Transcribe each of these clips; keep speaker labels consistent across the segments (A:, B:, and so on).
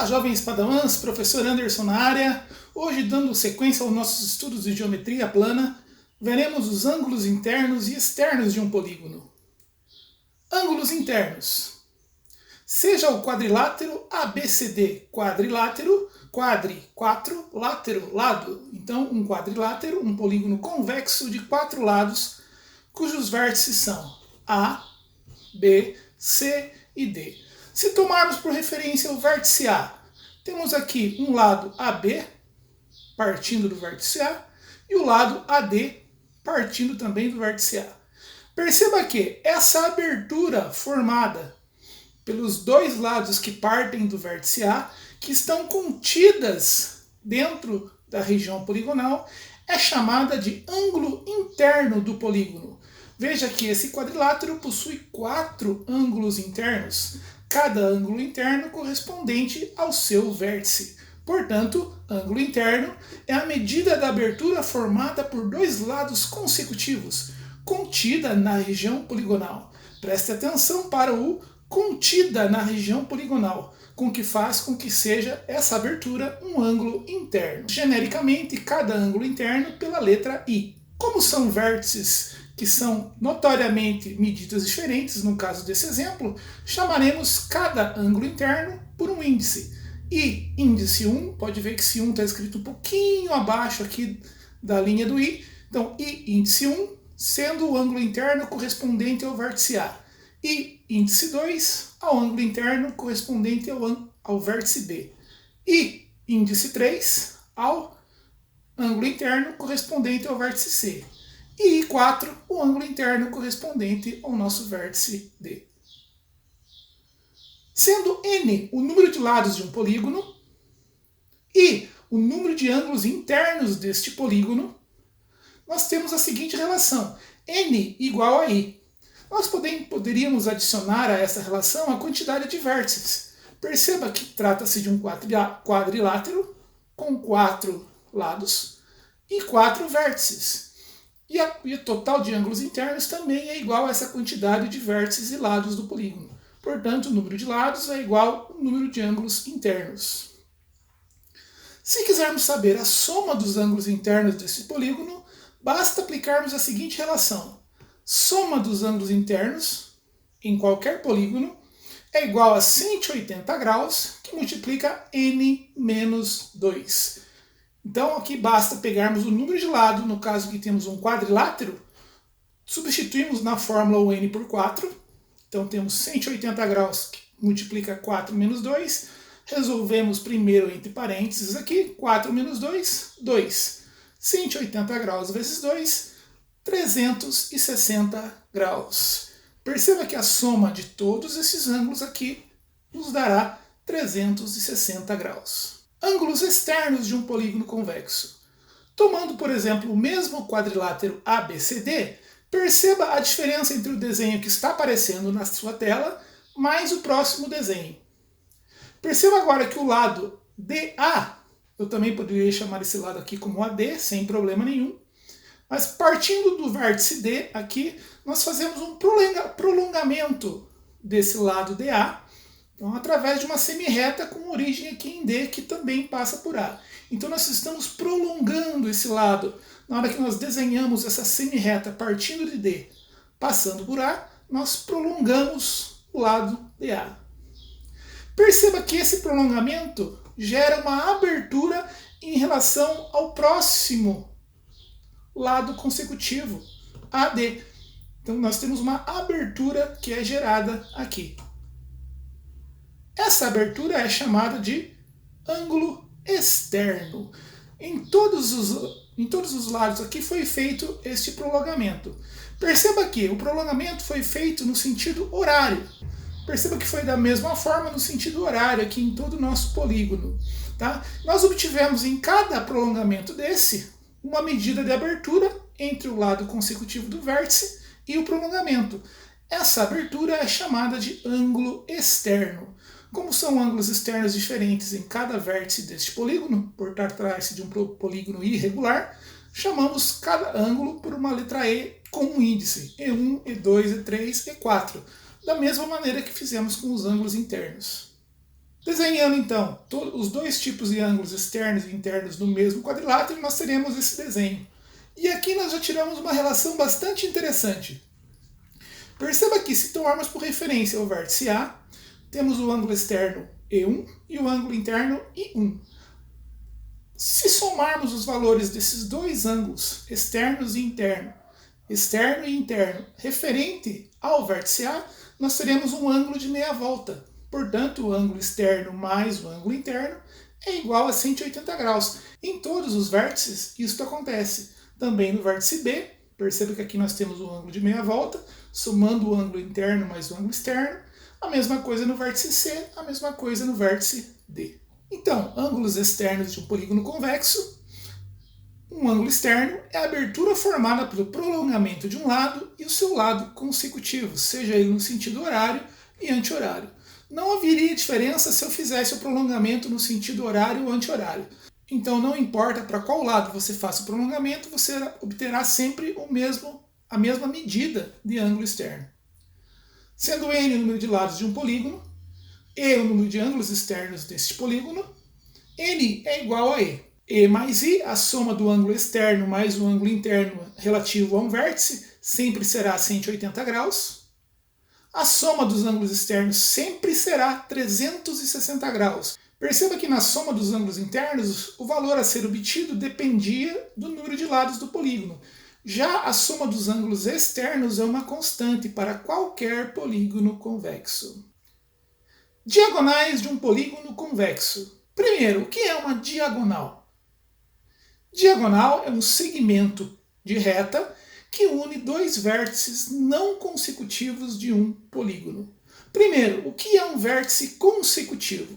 A: Olá, jovens padawans, professor Anderson na área. Hoje, dando sequência aos nossos estudos de geometria plana, veremos os ângulos internos e externos de um polígono. Ângulos internos. Seja o quadrilátero ABCD, quadrilátero, quadri, 4, látero, lado. Então, um quadrilátero, um polígono convexo de 4 lados, cujos vértices são A, B, C e D. Se tomarmos por referência o vértice A, temos aqui um lado AB, partindo do vértice A, e o lado AD, partindo também do vértice A. Perceba que essa abertura formada pelos dois lados que partem do vértice A, que estão contidas dentro da região poligonal, é chamada de ângulo interno do polígono. Veja que esse quadrilátero possui 4 ângulos internos, cada ângulo interno correspondente ao seu vértice. Portanto, ângulo interno é a medida da abertura formada por dois lados consecutivos, contida na região poligonal. Preste atenção para o contida na região poligonal, com que faz com que seja essa abertura um ângulo interno. Genericamente, cada ângulo interno pela letra I. Como são vértices que são notoriamente medidas diferentes, no caso desse exemplo, chamaremos cada ângulo interno por um índice. I, índice 1, pode ver que esse 1 está escrito um pouquinho abaixo aqui da linha do I. Então, I, índice 1, sendo o ângulo interno correspondente ao vértice A. I, índice 2, ao ângulo interno correspondente ao vértice B. I, índice 3, ao ângulo interno correspondente ao vértice C. E I4, o ângulo interno correspondente ao nosso vértice D. Sendo n o número de lados de um polígono e o número de ângulos internos deste polígono, nós temos a seguinte relação: n igual a i. Nós poderíamos adicionar a essa relação a quantidade de vértices. Perceba que trata-se de um quadrilátero com 4 lados e 4 vértices. E o total de ângulos internos também é igual a essa quantidade de vértices e lados do polígono. Portanto, o número de lados é igual ao número de ângulos internos. Se quisermos saber a soma dos ângulos internos desse polígono, basta aplicarmos a seguinte relação: soma dos ângulos internos em qualquer polígono é igual a 180 graus, que multiplica n menos 2. Então aqui basta pegarmos o número de lado, no caso que temos um quadrilátero, substituímos na fórmula o n por 4, então temos 180 graus que multiplica 4 menos 2, resolvemos primeiro entre parênteses aqui, 4 menos 2, 2. 180 graus vezes 2, 360 graus. Perceba que a soma de todos esses ângulos aqui nos dará 360 graus. Ângulos externos de um polígono convexo. Tomando, por exemplo, o mesmo quadrilátero ABCD, perceba a diferença entre o desenho que está aparecendo na sua tela mais o próximo desenho. Perceba agora que o lado DA, eu também poderia chamar esse lado aqui como AD, sem problema nenhum, mas partindo do vértice D aqui, nós fazemos um prolongamento desse lado DA, então, através de uma semirreta com origem aqui em D, que também passa por A. Então nós estamos prolongando esse lado. Na hora que nós desenhamos essa semirreta partindo de D, passando por A, nós prolongamos o lado DA. Perceba que esse prolongamento gera uma abertura em relação ao próximo lado consecutivo, AD. Então nós temos uma abertura que é gerada aqui. Essa abertura é chamada de ângulo externo. Em todos os lados aqui foi feito este prolongamento. Perceba que o prolongamento foi feito no sentido horário. Perceba que foi da mesma forma no sentido horário aqui em todo o nosso polígono. Tá? Nós obtivemos em cada prolongamento desse uma medida de abertura entre o lado consecutivo do vértice e o prolongamento. Essa abertura é chamada de ângulo externo. Como são ângulos externos diferentes em cada vértice deste polígono, por tratar-se de um polígono irregular, chamamos cada ângulo por uma letra E com um índice, E1, E2, E3, E4, da mesma maneira que fizemos com os ângulos internos. Desenhando então os dois tipos de ângulos externos e internos no mesmo quadrilátero, nós teremos esse desenho. E aqui nós já tiramos uma relação bastante interessante. Perceba que, se tomarmos por referência o vértice A, temos o ângulo externo E1 e o ângulo interno I1. Se somarmos os valores desses dois ângulos, externo e interno, referente ao vértice A, nós teremos um ângulo de meia volta. Portanto, o ângulo externo mais o ângulo interno é igual a 180 graus. Em todos os vértices, isso acontece. Também no vértice B, perceba que aqui nós temos o ângulo de meia volta, somando o ângulo interno mais o ângulo externo. A mesma coisa no vértice C, a mesma coisa no vértice D. Então, ângulos externos de um polígono convexo. Um ângulo externo é a abertura formada pelo prolongamento de um lado e o seu lado consecutivo, seja ele no sentido horário e anti-horário. Não haveria diferença se eu fizesse o prolongamento no sentido horário ou anti-horário. Então, não importa para qual lado você faça o prolongamento, você obterá sempre a mesma medida de ângulo externo. Sendo n o número de lados de um polígono, e o número de ângulos externos deste polígono, n é igual a e. E mais i, a soma do ângulo externo mais o ângulo interno relativo a um vértice, sempre será 180 graus. A soma dos ângulos externos sempre será 360 graus. Perceba que na soma dos ângulos internos, o valor a ser obtido dependia do número de lados do polígono. Já a soma dos ângulos externos é uma constante para qualquer polígono convexo. Diagonais de um polígono convexo. Primeiro, o que é uma diagonal? Diagonal é um segmento de reta que une dois vértices não consecutivos de um polígono. Primeiro, o que é um vértice consecutivo?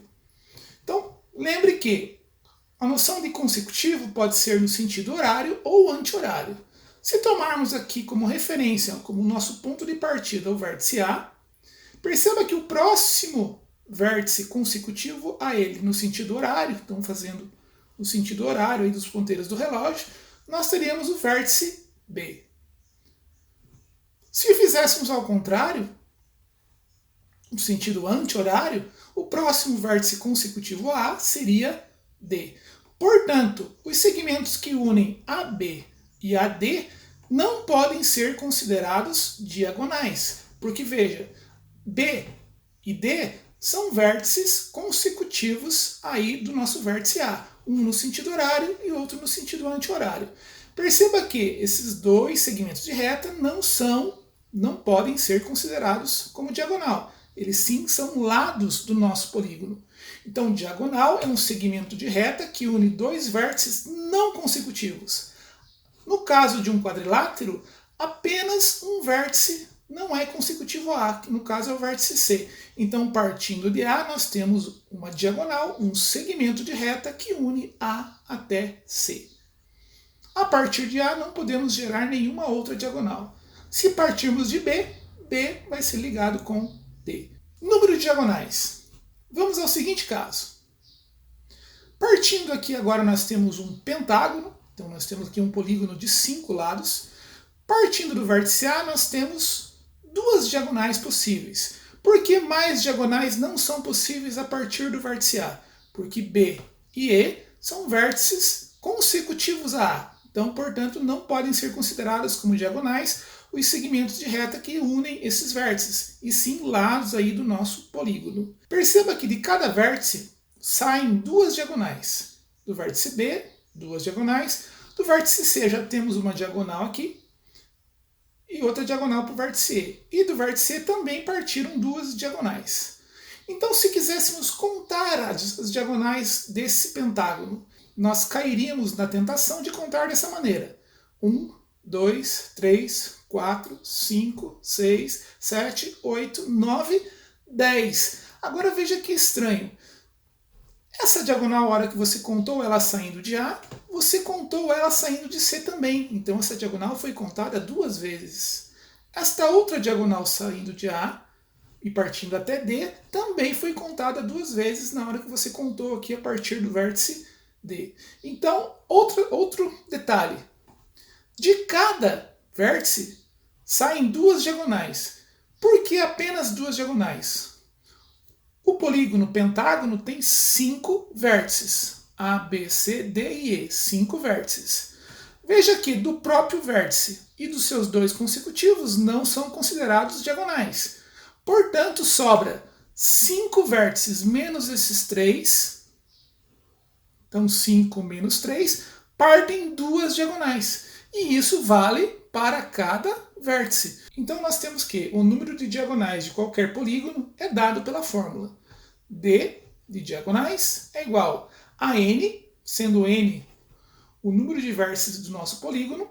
A: Então, lembre que a noção de consecutivo pode ser no sentido horário ou anti-horário. Se tomarmos aqui como referência, como nosso ponto de partida, o vértice A, perceba que o próximo vértice consecutivo a ele no sentido horário, então fazendo o sentido horário aí dos ponteiros do relógio, nós teríamos o vértice B. Se fizéssemos ao contrário, no sentido anti-horário, o próximo vértice consecutivo a A seria D. Portanto, os segmentos que unem AB e AD não podem ser considerados diagonais, porque veja, B e D são vértices consecutivos aí do nosso vértice A, um no sentido horário e outro no sentido anti-horário. Perceba que esses dois segmentos de reta não podem ser considerados como diagonal. Eles sim são lados do nosso polígono. Então, diagonal é um segmento de reta que une dois vértices não consecutivos. No caso de um quadrilátero, apenas um vértice não é consecutivo a A, que no caso é o vértice C. Então, partindo de A, nós temos uma diagonal, um segmento de reta que une A até C. A partir de A, não podemos gerar nenhuma outra diagonal. Se partirmos de B, B vai ser ligado com D. Número de diagonais. Vamos ao seguinte caso. Partindo aqui agora nós temos um pentágono, então nós temos aqui um polígono de 5 lados. Partindo do vértice A, nós temos duas diagonais possíveis. Por que mais diagonais não são possíveis a partir do vértice A? Porque B e E são vértices consecutivos a A. Então, portanto, não podem ser considerados como diagonais os segmentos de reta que unem esses vértices, e sim lados aí do nosso polígono. Perceba que de cada vértice saem duas diagonais. Do vértice B, duas diagonais. Do vértice C já temos uma diagonal aqui e outra diagonal para o vértice E. E do vértice E também partiram duas diagonais. Então, se quiséssemos contar as diagonais desse pentágono, nós cairíamos na tentação de contar dessa maneira. 1, 2, 3, 4, 5, 6, 7, 8, 9, 10. Agora veja que estranho. Essa diagonal, a hora que você contou ela saindo de A, você contou ela saindo de C também. Então essa diagonal foi contada duas vezes. Esta outra diagonal saindo de A e partindo até D também foi contada duas vezes na hora que você contou aqui a partir do vértice D. Então, outro detalhe. De cada vértice saem duas diagonais. Por que apenas duas diagonais? O polígono pentágono tem 5 vértices. A, B, C, D e E. 5 vértices. Veja que do próprio vértice e dos seus 2 consecutivos não são considerados diagonais. Portanto, sobra 5 vértices menos esses 3. Então, 5 menos 3 partem 2 diagonais. E isso vale para cada vértice. Então, nós temos que o número de diagonais de qualquer polígono é dado pela fórmula. D de diagonais é igual a N, sendo N o número de vértices do nosso polígono,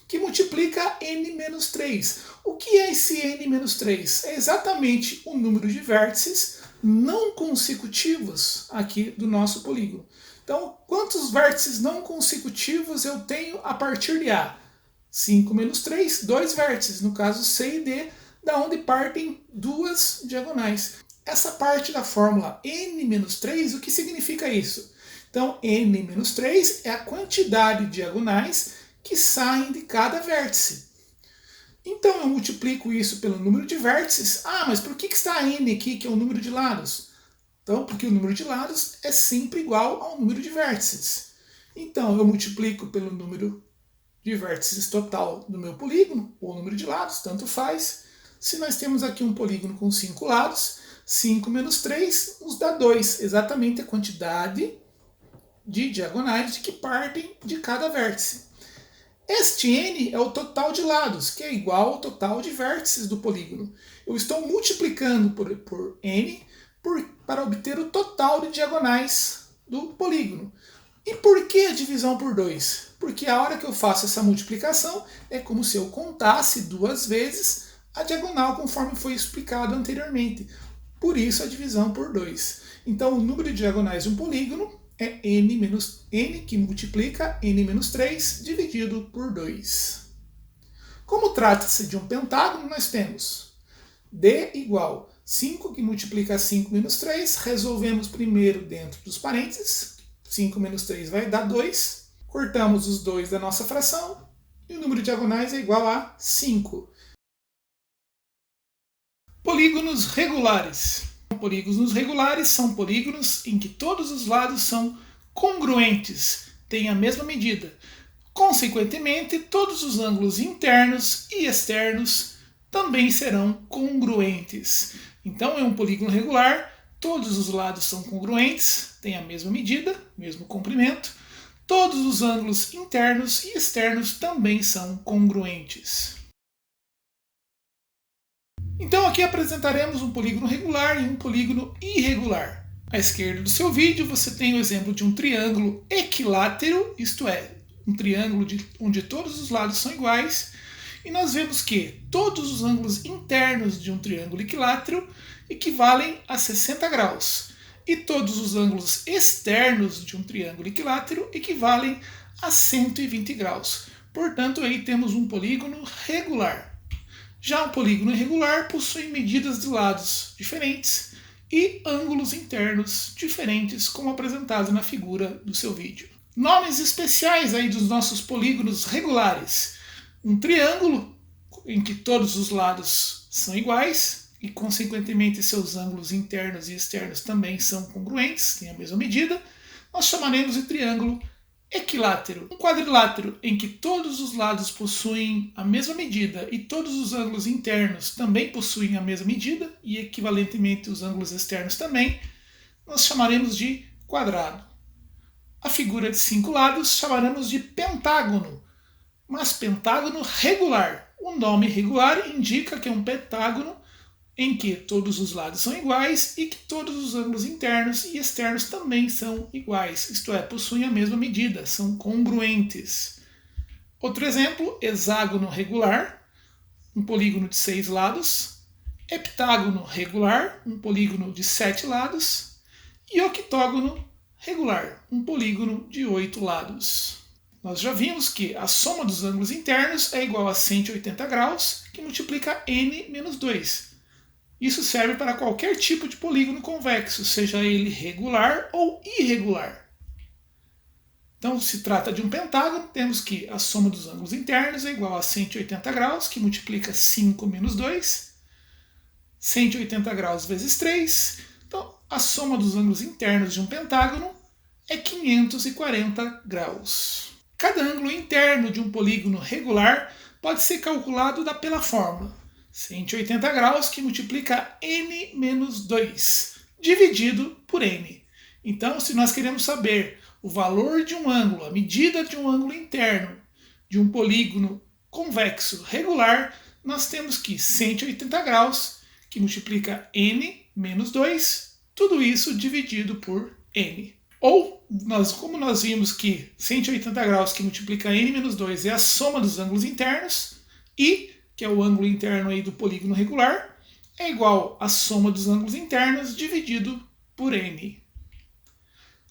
A: que multiplica N menos 3. O que é esse N menos 3? É exatamente o número de vértices não consecutivos aqui do nosso polígono. Então, quantos vértices não consecutivos eu tenho a partir de A? 5 menos 3, 2 vértices, no caso C e D, da onde partem 2 diagonais. Essa parte da fórmula N menos 3, o que significa isso? Então, N menos 3 é a quantidade de diagonais que saem de cada vértice. Então, eu multiplico isso pelo número de vértices. Ah, mas por que está N aqui, que é o número de lados? Então, porque o número de lados é sempre igual ao número de vértices. Então, eu multiplico pelo número de vértices total do meu polígono, ou número de lados, tanto faz. Se nós temos aqui um polígono com 5 lados, 5 menos 3 nos dá 2, exatamente a quantidade de diagonais que partem de cada vértice. Este N é o total de lados, que é igual ao total de vértices do polígono. Eu estou multiplicando por N para obter o total de diagonais do polígono. E por que a divisão por 2? Porque a hora que eu faço essa multiplicação é como se eu contasse 2 vezes a diagonal, conforme foi explicado anteriormente. Por isso a divisão por 2. Então o número de diagonais de um polígono é N menos N, que multiplica N menos 3, dividido por 2. Como trata-se de um pentágono, nós temos D igual 5, que multiplica 5 menos 3. Resolvemos primeiro dentro dos parênteses. 5 menos 3 vai dar 2. Cortamos os 2 da nossa fração. E o número de diagonais é igual a 5. Polígonos regulares. Polígonos regulares são polígonos em que todos os lados são congruentes, têm a mesma medida. Consequentemente, todos os ângulos internos e externos também serão congruentes. Então, é um polígono regular, todos os lados são congruentes, têm a mesma medida, mesmo comprimento. Todos os ângulos internos e externos também são congruentes. Então aqui apresentaremos um polígono regular e um polígono irregular. À esquerda do seu vídeo você tem o exemplo de um triângulo equilátero, isto é, um triângulo onde todos os lados são iguais, e nós vemos que todos os ângulos internos de um triângulo equilátero equivalem a 60 graus, e todos os ângulos externos de um triângulo equilátero equivalem a 120 graus. Portanto, aí temos um polígono regular. Já um polígono irregular possui medidas de lados diferentes e ângulos internos diferentes, como apresentado na figura do seu vídeo. Nomes especiais aí dos nossos polígonos regulares. Um triângulo, em que todos os lados são iguais, e consequentemente seus ângulos internos e externos também são congruentes, têm a mesma medida, nós chamaremos de triângulo equilátero. Um quadrilátero em que todos os lados possuem a mesma medida e todos os ângulos internos também possuem a mesma medida e equivalentemente os ângulos externos também, nós chamaremos de quadrado. A figura de 5 lados chamaremos de pentágono, mas pentágono regular. O nome regular indica que é um pentágono em que todos os lados são iguais e que todos os ângulos internos e externos também são iguais, isto é, possuem a mesma medida, são congruentes. Outro exemplo, hexágono regular, um polígono de 6 lados, heptágono regular, um polígono de 7 lados, e octógono regular, um polígono de 8 lados. Nós já vimos que a soma dos ângulos internos é igual a 180 graus, que multiplica n menos 2. Isso serve para qualquer tipo de polígono convexo, seja ele regular ou irregular. Então, se trata de um pentágono, temos que a soma dos ângulos internos é igual a 180 graus, que multiplica 5 menos 2. 180 graus vezes 3. Então, a soma dos ângulos internos de um pentágono é 540 graus. Cada ângulo interno de um polígono regular pode ser calculado pela fórmula 180 graus que multiplica n menos 2, dividido por n. Então, se nós queremos saber o valor de um ângulo, a medida de um ângulo interno de um polígono convexo regular, nós temos que 180 graus, que multiplica n menos 2, tudo isso dividido por n. Ou, como nós vimos que 180 graus que multiplica n menos 2 é a soma dos ângulos internos, e, que é o ângulo interno aí do polígono regular, é igual à soma dos ângulos internos dividido por n.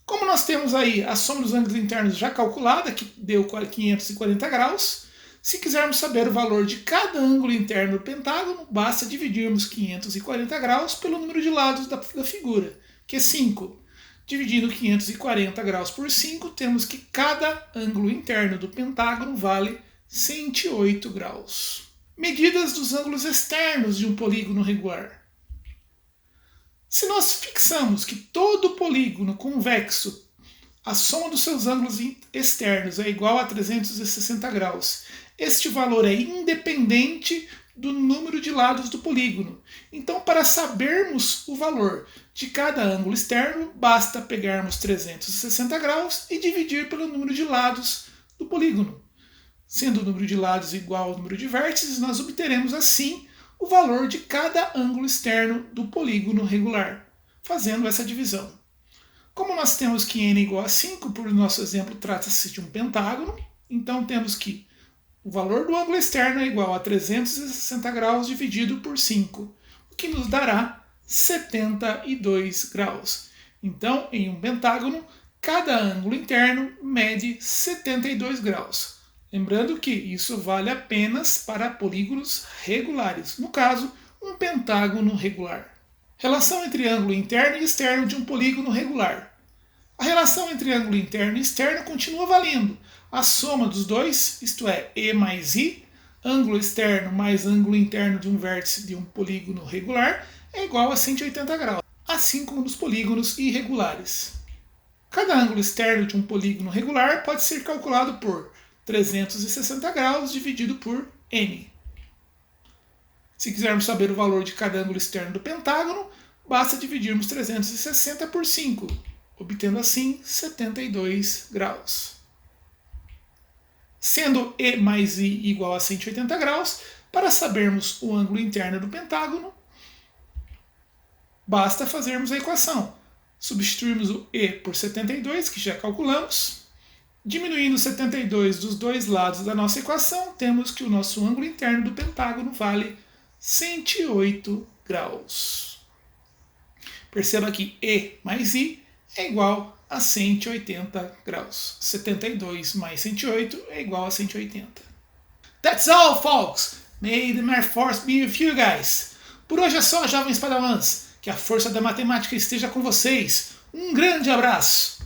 A: Como nós temos aí a soma dos ângulos internos já calculada, que deu 540 graus, se quisermos saber o valor de cada ângulo interno do pentágono, basta dividirmos 540 graus pelo número de lados da figura, que é 5. Dividindo 540 graus por 5, temos que cada ângulo interno do pentágono vale 108 graus. Medidas dos ângulos externos de um polígono regular. Se nós fixamos que todo polígono convexo, a soma dos seus ângulos externos é igual a 360 graus, este valor é independente do número de lados do polígono. Então, para sabermos o valor de cada ângulo externo, basta pegarmos 360 graus e dividir pelo número de lados do polígono. Sendo o número de lados igual ao número de vértices, nós obteremos assim o valor de cada ângulo externo do polígono regular, fazendo essa divisão. Como nós temos que n é igual a 5, por nosso exemplo trata-se de um pentágono, então temos que o valor do ângulo externo é igual a 360 graus dividido por 5, o que nos dará 72 graus. Então, em um pentágono, cada ângulo interno mede 72 graus. Lembrando que isso vale apenas para polígonos regulares, no caso, um pentágono regular. Relação entre ângulo interno e externo de um polígono regular. A relação entre ângulo interno e externo continua valendo. A soma dos dois, isto é, E mais I, ângulo externo mais ângulo interno de um vértice de um polígono regular, é igual a 180 graus, assim como nos polígonos irregulares. Cada ângulo externo de um polígono regular pode ser calculado por 360 graus dividido por n. Se quisermos saber o valor de cada ângulo externo do pentágono, basta dividirmos 360 por 5, obtendo assim 72 graus. Sendo E mais I igual a 180 graus, para sabermos o ângulo interno do pentágono, basta fazermos a equação. Substituirmos o E por 72, que já calculamos. Diminuindo 72 dos dois lados da nossa equação, temos que o nosso ângulo interno do pentágono vale 108 graus. Perceba que E mais I é igual a 180 graus. 72 mais 108 é igual a 180. That's all, folks! May the Air Force be with you guys! Por hoje é só, jovens padawans. Que a força da matemática esteja com vocês. Um grande abraço!